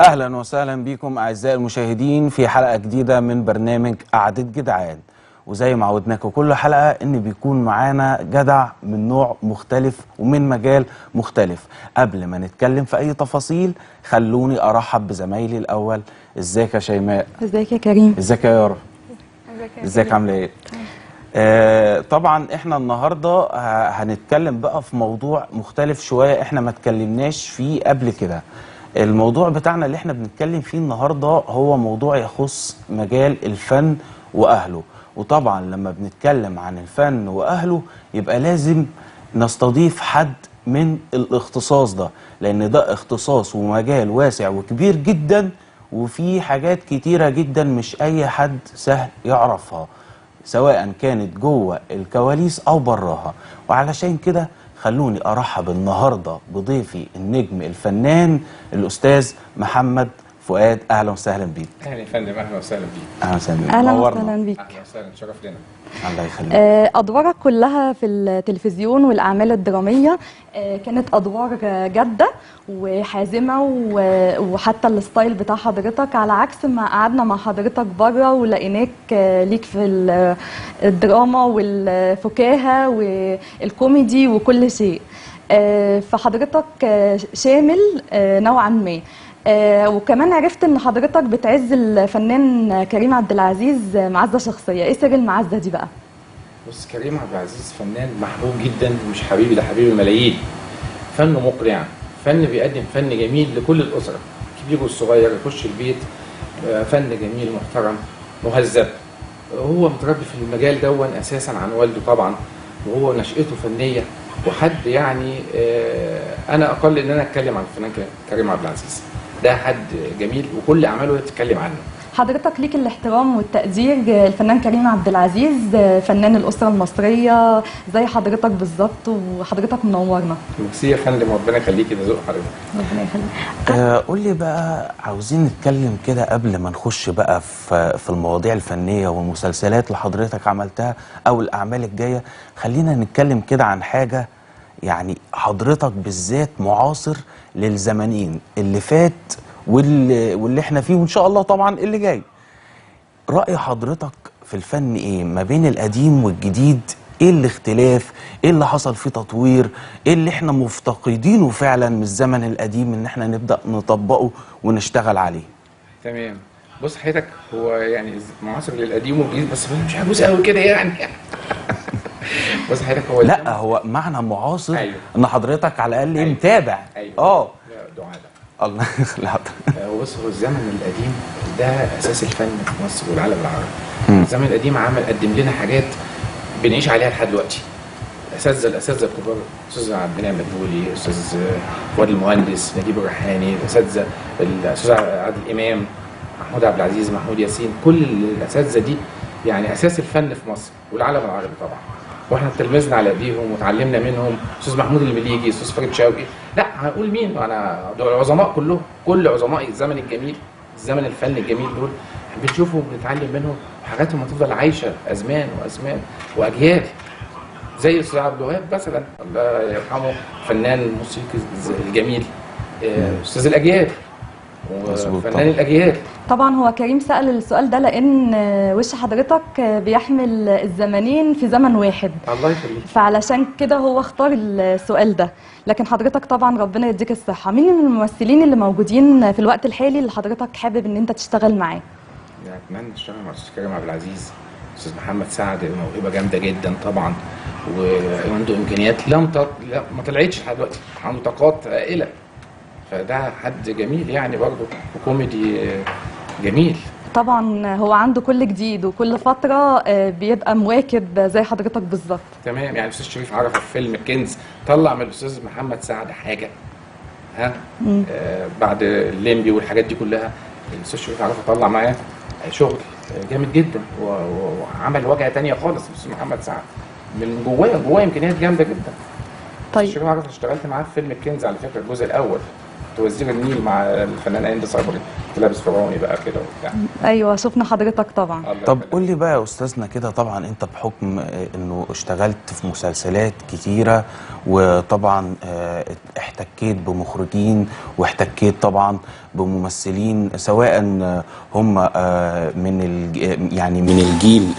أهلا وسهلا بكم أعزائي المشاهدين في حلقة جديدة من برنامج قعدة جدعان. وزي ما عودناكم كل حلقة إن بيكون معانا جدع من نوع مختلف ومن مجال مختلف. قبل ما نتكلم في أي تفاصيل خلوني أرحب بزمايلي الأول. إزيك يا شيماء؟ ازيك يا كريم؟ إزيك يا يارا؟ إزيك عاملة إيه؟ طبعا احنا النهارده هنتكلم بقى في موضوع مختلف شوية احنا ما اتكلمناش فيه قبل كده. الموضوع بتاعنا اللي احنا بنتكلم فيه النهارده هو موضوع يخص مجال الفن وأهله. وطبعا لما بنتكلم عن الفن وأهله يبقى لازم نستضيف حد من الاختصاص ده، لأن ده اختصاص ومجال واسع وكبير جدا، وفي حاجات كتيرة جدا مش أي حد سهل يعرفها سواء كانت جوه الكواليس أو براها. وعلشان كده خلوني أرحب النهاردة بضيفي النجم الفنان الأستاذ محمد فؤاد. أهلا وسهلا بيك. أهلا يا فندم، أهلا وسهلا بيك. أهلا وسهلا بيك. اهلا وسهلا بيك. أهلا وسهلا، شرف لنا. الله يخليك. ادوارك كلها في التلفزيون والاعمال الدراميه كانت ادوار جاده وحازمه، وحتى الستايل بتاع حضرتك على عكس ما قعدنا مع حضرتك بره ولقيناك ليك في الدراما والفكاهه والكوميدي وكل شيء. فحضرتك شامل نوعا ما. وكمان عرفت ان حضرتك بتعز الفنان كريم عبد العزيز معزه شخصيه. ايه سر المعزه دي بقى؟ بص، كريم عبد العزيز فنان محبوب جدا، مش حبيبي، ده حبيب الملايين. فنه مقنع، فن بيقدم فن جميل لكل الاسره، الكبير والصغير يخش البيت. فن جميل محترم مهذب. هو متربي في المجال دون اساسا عن والده طبعا، وهو نشأته فنيه. وحد يعني انا اقل ان انا اتكلم عن الفنان كريم عبد العزيز. ده حد جميل وكل اعماله تتكلم عنه. حضرتك ليك الاحترام والتقدير. الفنان كريم عبد العزيز فنان الاسره المصريه زي حضرتك بالظبط، وحضرتك منورنا. ميرسي يا فندم، ربنا يخليكي، ده ذوق حضرتك. ربنا يخليك. قول لي بقى، عاوزين نتكلم كده قبل ما نخش بقى في المواضيع الفنيه والمسلسلات اللي حضرتك عملتها او الاعمال الجايه. خلينا نتكلم كده عن حاجه، يعني حضرتك بالذات معاصر للزمانين اللي فات واللي احنا فيه وان شاء الله طبعا اللي جاي. رأي حضرتك في الفن ايه ما بين القديم والجديد؟ ايه الاختلاف؟ ايه اللي حصل فيه تطوير؟ ايه اللي احنا مفتقدينه فعلا من الزمن القديم ان احنا نبدأ نطبقه ونشتغل عليه؟ تمام. بص حضرتك، هو يعني معاصر للقديم والجديد، بس مش عجوز قوي كده يعني. بص حضرتك، هو لا، هو معنى معاصر. أيوه. ان حضرتك على الاقل أيوه. متابع. ايوه. دعاء. الله يخليك. بص، هو الزمن القديم ده اساس الفن في مصر والعالم العربي. الزمن القديم قدم لنا حاجات بنعيش عليها لحد دلوقتي. الاساتذه الكبار، استاذ عبد المنعم مدبولي، استاذ فؤاد المهندس، نجيب الريحاني، الاساتذه الاستاذ عادل امام، محمود عبد العزيز، محمود ياسين، كل الاساتذه دي يعني اساس الفن في مصر والعالم العربي طبعا. واحنا تلمذنا على ايديهم وتعلمنا منهم. استاذ محمود المليجي، استاذ فريد شوقي، لا هنقول مين؟ انا دول العظماء كلهم، كل عظماء الزمن الجميل، الزمن الفن الجميل دول بنشوفهم وبنتعلم منهم، وحاجاتهم هتفضل عايشه ازمان وازمان واجيال. زي استاذ عبد الوهاب مثلا، الله يرحمه، فنان موسيقي الجميل، استاذ الاجيال وفنان الاجيال. طبعا هو كريم سأل السؤال ده لان وش حضرتك بيحمل الزمنين في زمن واحد. الله يخليك. فعلشان كده هو اختار السؤال ده. لكن حضرتك طبعا ربنا يديك الصحة، مين من الممثلين اللي موجودين في الوقت الحالي اللي حضرتك حابب ان انت تشتغل معاه؟ يعني اتمنى اشتغل مع استاذ كريم عبد العزيز. استاذ محمد سعد موهبه جامده جدا طبعا، وعنده امكانيات ما طلعتش لحد دلوقتي، عنده طاقات هائله. فده حد جميل يعني برضه، وكوميدي جميل. طبعا هو عنده كل جديد وكل فترة بيبقى مواكب زي حضرتك بالظبط. تمام. يعني الاستاذ شريف عرفة في فيلم كنز طلع من الاستاذ محمد سعد حاجه. بعد الليمبي والحاجات دي كلها، الاستاذ شريف عرفة طلع معاه شغل جامد جدا، وعمل وجهه ثانيه خالص الاستاذ محمد سعد. من جواه امكانيات جامده جدا. طيب شريف عرفة اشتغلت معاه في فيلم الكنز على فكره، الجزء الاول. كنت وزير النيل مع الفنان هند صبري، كنت لابس فرعوني بقى كده وبتاع. ايوه شفنا حضرتك طبعا. طب قول لي بقى يا استاذنا كده، طبعا انت بحكم انه اشتغلت في مسلسلات كتيره، وطبعا احتكيت بمخرجين واحتكيت طبعا بممثلين، سواء هم يعني من الجيل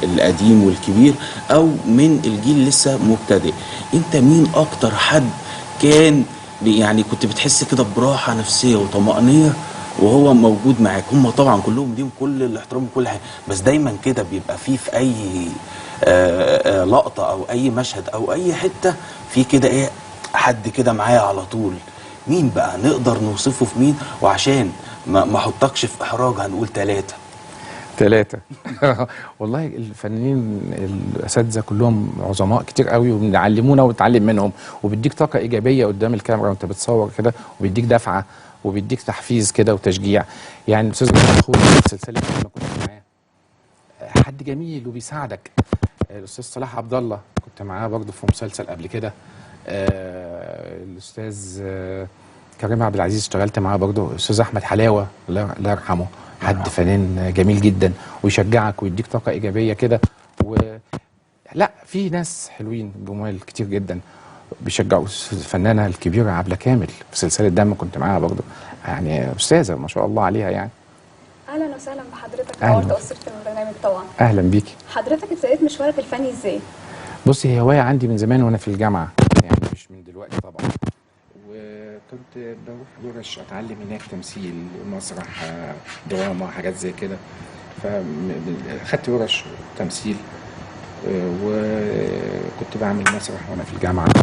القديم والكبير او من الجيل لسه مبتدئ، انت مين اكتر حد كان يعني كنت بتحس كده براحه نفسيه وطمأنينه وهو موجود معاك؟ هم طبعا كلهم ليهم كل الاحترام وكل حاجه، بس دايما كده بيبقى فيه في اي لقطه او اي مشهد او اي حته في كده ايه حد كده معايا على طول. مين بقى نقدر نوصفه في مين؟ وعشان ما احطكش في احراج هنقول 3. والله الفنانين الاساتذه كلهم عظماء كتير قوي، وبيعلمونا ونتعلم منهم، وبيديك طاقه ايجابيه قدام الكاميرا وانت بتصور كده، وبيديك دفعه وبيديك تحفيز كده وتشجيع. يعني الاستاذ محمد اخوي في سلسله ما كنت معاه حد جميل وبيساعدك. الاستاذ صلاح عبد الله كنت معاه برضه في مسلسل قبل كده. الاستاذ كريم عبد العزيز اشتغلت معاه برضه. الاستاذ احمد حلاوه الله يرحمه، حد فنان جميل جدا ويشجعك ويديك طاقه ايجابيه كده. لا في ناس حلوين جمال كتير جدا بيشجعوا. الفنانه الكبيره عبله كامل في سلسله دم كنت معاها برضه، يعني استاذه ما شاء الله عليها يعني. اهلا وسهلا بحضرتك، نورت اسره البرنامج طبعا. اهلا بيكي. حضرتك ابتديت مشوارك الفني ازاي؟ بصي هي هوايه عندي من زمان وانا في الجامعه، يعني مش من دلوقتي طبعا، وكنت بروح ورش اتعلم هناك تمثيل، مسرح، دراما، حاجات زي كده. فخدت ورش تمثيل، وكنت بعمل مسرح وانا في الجامعه. في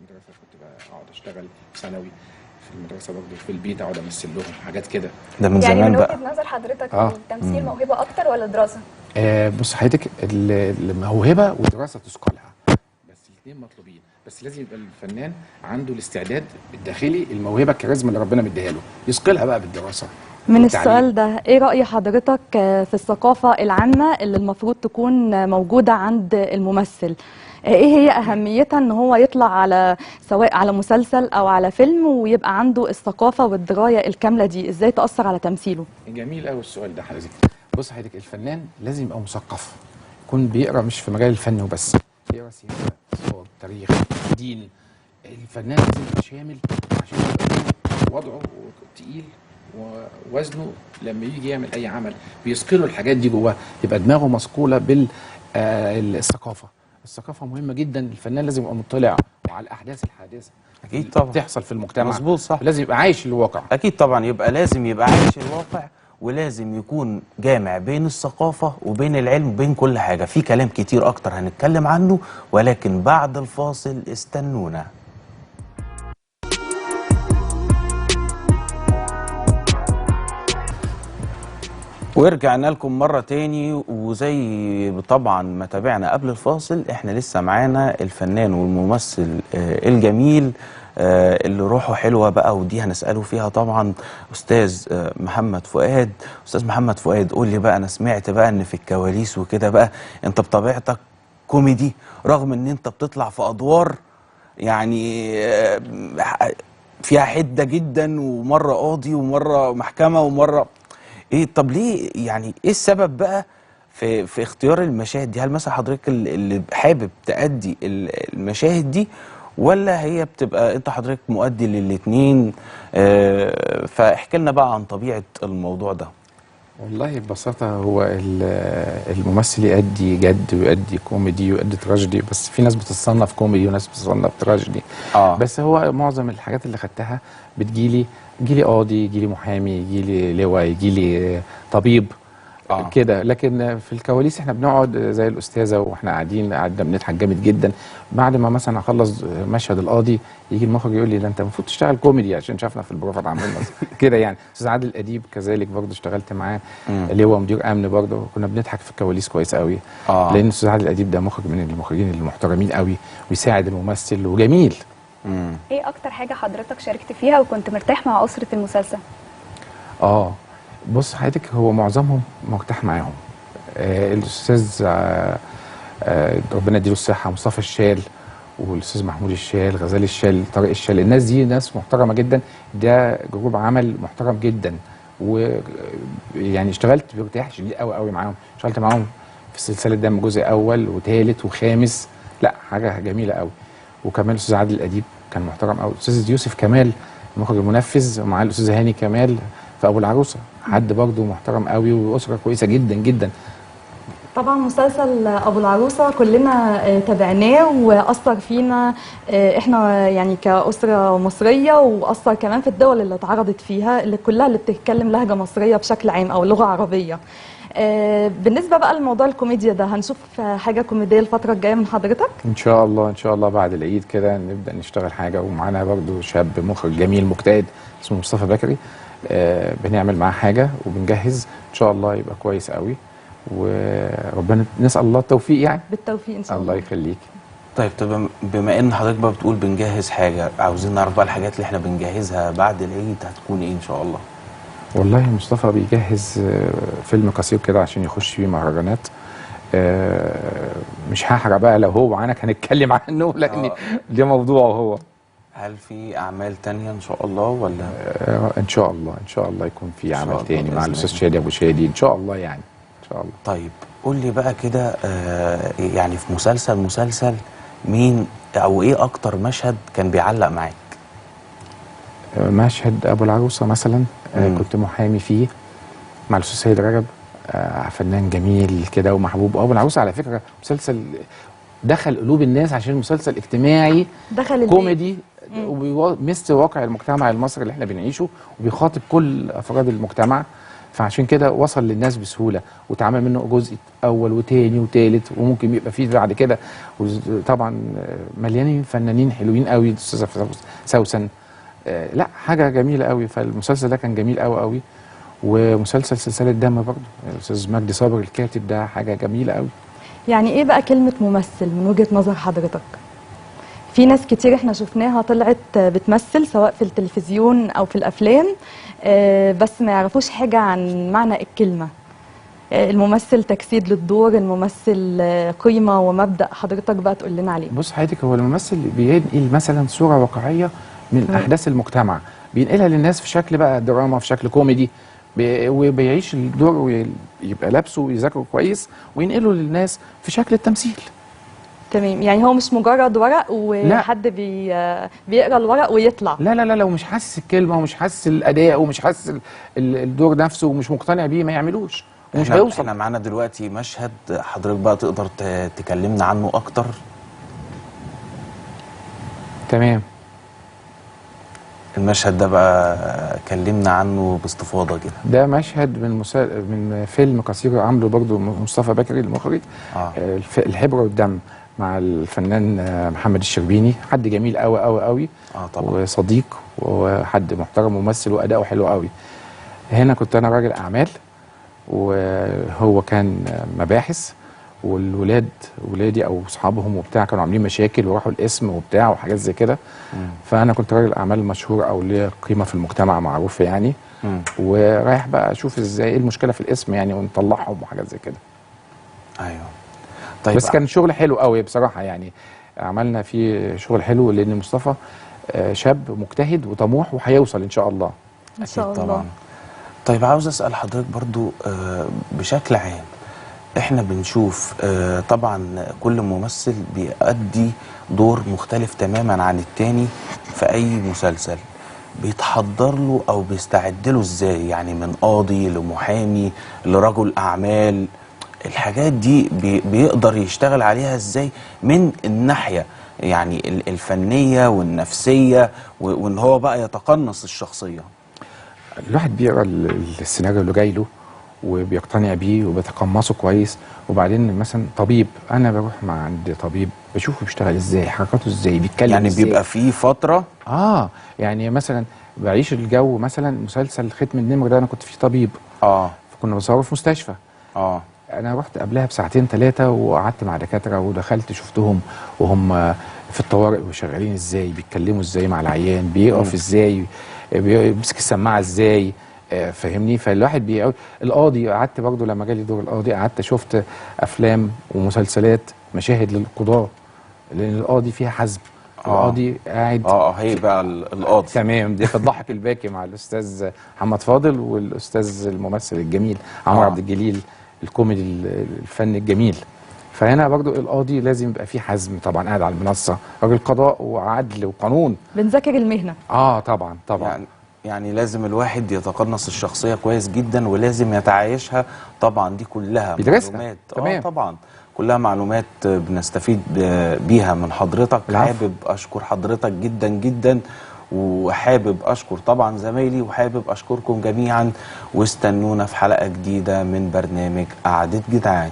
المدرسه كنت بقعد اشتغل ثانوي، في المدرسه برضه في البيت اقعد امثل لهم حاجات كده. ده من يعني زمان من بقى. وجهه نظر حضرتك التمثيل موهبه اكتر ولا دراسه؟ بص حضرتك الموهبه والدراسه تثقلها، بس الاثنين مطلوبين، بس لازم يبقى الفنان عنده الاستعداد الداخلي، الموهبه الكاريزما اللي ربنا مديها له يثقلها بقى بالدراسه. من السؤال ده ايه رأي حضرتك في الثقافة العامة اللي المفروض تكون موجودة عند الممثل؟ ايه هي اهميتها ان هو يطلع على سواء على مسلسل او على فيلم ويبقى عنده الثقافة والدراية الكاملة دي، ازاي تأثر على تمثيله؟ جميل قوي السؤال ده حضرتك. بص حضرتك الفنان لازم يبقى مثقف، يكون بيقرا مش في مجال الفن وبس، بيقرا سياسه، اقتصاد، تاريخ، دين. الفنان لازم يبقى شامل عشان يبقى وضعه تقيل ووزنه لما يجي يعمل اي عمل بيثقله الحاجات دي جواه، يبقى دماغه مثقوله بالثقافه. الثقافه مهمه جدا، الفنان لازم يبقى مطلع على الاحداث الحادثه اكيد طبعا بتحصل في المجتمع. مظبوط صح. لازم يبقى عايش الواقع. اكيد طبعا، لازم يبقى عايش الواقع، ولازم يكون جامع بين الثقافة وبين العلم وبين كل حاجة. في كلام كتير أكتر هنتكلم عنه، ولكن بعد الفاصل استنونا. ورجعنا لكم مرة تاني، وزي طبعا ما تابعنا قبل الفاصل احنا لسه معانا الفنان والممثل الجميل اللي روحه حلوة بقى، ودي هنسأله فيها طبعا أستاذ محمد فؤاد. أستاذ محمد فؤاد، قول لي بقى، أنا سمعت بقى إن في الكواليس وكده بقى أنت بطبيعتك كوميدي، رغم إن أنت بتطلع في أدوار يعني فيها حدة جدا، ومرة قاضي ومرة محكمة ومرة إيه. طب ليه يعني إيه السبب بقى في اختيار المشاهد دي؟ هل مثلا حضرتك اللي حابب تأدي المشاهد دي، ولا هي بتبقى انت حضرتك مؤدي للاتنين؟ فاحكي لنا بقى عن طبيعة الموضوع ده. والله ببساطة هو الممثل يؤدي جد ويؤدي كوميدي ويؤدي تراجيدي، بس في ناس بتتصنف كوميدي وناس بتتصنف تراجيدي. بس هو معظم الحاجات اللي خدتها بتجيلي قاضي، يجيلي محامي، يجيلي لواء، يجيلي طبيب كده. لكن في الكواليس احنا بنقعد زي الاستاذه واحنا قاعدين بنضحك جامد جدا. بعد ما مثلا اخلص مشهد القاضي يجي المخرج يقول لي ده انت المفروض تشتغل كوميدي، عشان شافنا في البروفات عاملين كده يعني. استاذ عادل الاديب كذلك برضه اشتغلت معاه، لواء مدير امن برضه، كنا بنضحك في الكواليس كويس قوي. لان استاذ عادل الاديب ده مخرج من المخرجين المحترمين قوي، ويساعد الممثل وجميل. ايه اكتر حاجه حضرتك شاركت فيها وكنت مرتاح مع اسره المسلسل؟ بص حضرتك هو معظمهم مرتاح معاهم. الاستاذ ربنا يديله الصحه مصطفى الشال والاستاذ محمود الشال، غزال الشال، طارق الشال. الناس دي ناس محترمه جدا، ده جروب عمل محترم جدا. ويعني اشتغلت بارتياح شديد قوي قوي معاهم. اشتغلت معاهم في سلسله دم جزء اول وثالث وخامس، لا حاجه جميله قوي. وكمان الاستاذ عادل الاديب كان محترم قوي. الاستاذ يوسف كمال المخرج المنفذ، ومعاه الاستاذ هاني كمال في ابو العروسه، حد برضه محترم قوي واسره كويسه جدا جدا. طبعا مسلسل ابو العروسه كلنا تابعناه واثر فينا احنا يعني كاسره مصريه، واثر كمان في الدول اللي اتعرضت فيها اللي كلها اللي بتتكلم لهجه مصريه بشكل عام او لغه عربيه. بالنسبه بقى لموضوع الكوميديا ده، هنشوف حاجه كوميديه الفتره الجايه من حضرتك؟ ان شاء الله ان شاء الله بعد العيد كده نبدا نشتغل حاجه. ومعانا برضه شاب مخرج جميل مجتهد اسمه مصطفى بكري، بنعمل معاه حاجه وبنجهز ان شاء الله يبقى كويس قوي. وربنا نسال الله التوفيق يعني. بالتوفيق ان شاء الله. الله يخليك. طيب بما ان حضرتك بقى بتقول بنجهز حاجه، عاوزين نعرف بقى الحاجات اللي احنا بنجهزها بعد العيد هتكون ايه ان شاء الله؟ والله مصطفى بيجهز فيلم قصير كده عشان يخش فيه مهرجانات. مش هحرق بقى، لو هو معانا هنتكلم عنه لان ده موضوعه هو. هل في اعمال تانية ان شاء الله ولا؟ ان شاء الله ان شاء الله يكون في عمل تاني مع الاستاذ شادي ابو شادي ان شاء الله يعني ان شاء الله. طيب قول لي بقى كده، يعني في مسلسل مين او ايه اكتر مشهد كان بيعلق معاك؟ مشهد ابو العروسه مثلا. كنت محامي فيه مع الاستاذ سيد رجب، فنان جميل كده ومحبوب. ابو العروسه على فكره مسلسل دخل قلوب الناس عشان مسلسل اجتماعي دخل كوميدي وبيمس واقع المجتمع المصري اللي احنا بنعيشه، وبيخاطب كل افراد المجتمع. فعشان كده وصل للناس بسهوله، واتعمل منه جزء اول وتاني وتالت، وممكن يبقى فيه بعد كده. طبعا مليانين فنانين حلوين قوي، الاستاذه سوسن. لا حاجه جميله قوي. فالمسلسل ده كان جميل قوي قوي. ومسلسل سلسله دم برضه الاستاذ مجدي صابر الكاتب، ده حاجه جميله قوي. يعني ايه بقى كلمه ممثل من وجهه نظر حضرتك؟ في ناس كتير احنا شفناها طلعت بتمثل سواء في التلفزيون او في الافلام، بس ما يعرفوش حاجه عن معنى الكلمه. الممثل تجسيد للدور، الممثل قيمه ومبدأ، حضرتك بقى تقول لنا عليه. بص حضرتك، هو الممثل بينقل مثلا صوره واقعيه من احداث المجتمع، بينقلها للناس في شكل بقى دراما، في شكل كوميدي، وبيعيش الدور ويبقى لابسه ويذاكره كويس وينقله للناس في شكل التمثيل. تمام، يعني هو مش مجرد ورق وحد بيقرا الورق ويطلع. لا لا لا، لو مش حاسس الكلمه ومش حاسس الاداء ومش حاسس الدور نفسه ومش مقتنع بيه ما يعملوش ومش هيوصل. احنا معانا دلوقتي مشهد حضرتك بقى تقدر تكلمنا عنه اكتر. تمام. المشهد ده بقى كلمنا عنه باستفاضه كده. ده مشهد من فيلم قصير عامله برضو مصطفى بكري المخرج، الحبر والدم، مع الفنان محمد الشربيني. حد جميل قوي قوي قوي، طبعا، وصديق وحد محترم وممثل واداؤه حلو قوي. هنا كنت انا راجل اعمال وهو كان مباحث، والولاد ولادي او اصحابهم وبتاع كانوا عاملين مشاكل وراحوا القسم وبتاع وحاجات زي كده. فانا كنت راجل اعمال مشهور او ليه قيمه في المجتمع معروفه يعني. ورايح بقى اشوف ازاي ايه المشكله في القسم يعني ونطلعهم وحاجات زي كده. ايوه. طيب بس كان شغل حلو قوي بصراحه يعني، عملنا فيه شغل حلو لان مصطفى شاب مجتهد وطموح وهيوصل ان شاء الله. ان شاء الله طبعا. طيب عاوز اسال حضرتك برضو بشكل عام، احنا بنشوف طبعا كل ممثل بيأدي دور مختلف تماما عن التاني في اي مسلسل. بيتحضر له او بيستعد له ازاي؟ يعني من قاضي لمحامي لرجل اعمال، الحاجات دي بيقدر يشتغل عليها ازاي من الناحية يعني الفنية والنفسية، وان هو بقى يتقنص الشخصية؟ الواحد بيقرا السيناريو اللي جاي له وبيقتنع بيه وبيتقمصه كويس. وبعدين مثلا طبيب، انا بروح مع عند طبيب بشوفه بيشتغل ازاي، حركاته ازاي، بيتكلم يعني ازاي. بيبقى في فترة يعني مثلا بعيش الجو. مثلا مسلسل ختم النمر ده انا كنت فيه طبيب، فكنا بنصوره في مستشفى. انا رحت قبلها بساعتين ثلاثه وقعدت مع دكاتره ودخلت شفتهم وهم في الطوارئ وشغالين ازاي، بيتكلموا ازاي مع العيان، بيقف ازاي، بيمسك السماعه ازاي، فاهمني. فالواحد القاضي، قعدت برضو لما جالي دور القاضي قعدت شفت افلام ومسلسلات مشاهد للقضاه لان القاضي فيها حزم. القاضي قاعد هي بقى القاضي. تمام. دي في الضحك الباكي مع الاستاذ محمد فاضل والاستاذ الممثل الجميل عمرو عبد الجليل، الكوميدي الفن الجميل. فهنا برضو القاضي لازم يبقى فيه حزم، طبعا قاعد على المنصه راجل قضاء وعدل وقانون. بنذاكر المهنه. طبعا طبعا. يعني لازم الواحد يتقنص الشخصيه كويس جدا، ولازم يتعايشها. طبعا دي كلها معلومات. تمام. طبعا كلها معلومات بنستفيد بيها من حضرتك. حابب اشكر حضرتك جدا جدا، وحابب اشكر طبعا زمايلي، وحابب اشكركم جميعا، واستنونا في حلقه جديده من برنامج قعدة جدعان.